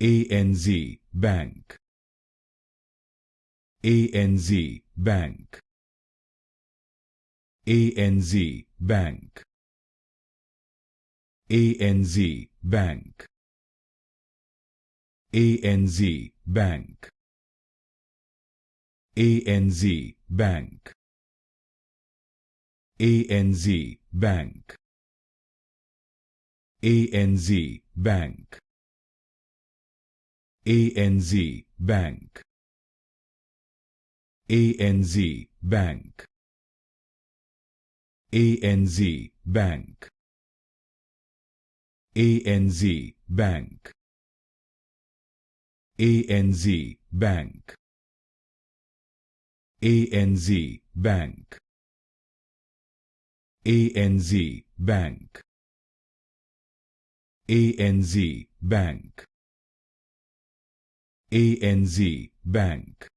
ANZ Bank, ANZ Bank, ANZ Bank, ANZ Bank, ANZ Bank, ANZ Bank, ANZ Bank, ANZ Bank, ANZ Bank, ANZ Bank, ANZ Bank, ANZ Bank, ANZ Bank, ANZ Bank, ANZ Bank, ANZ Bank, ANZ Bank,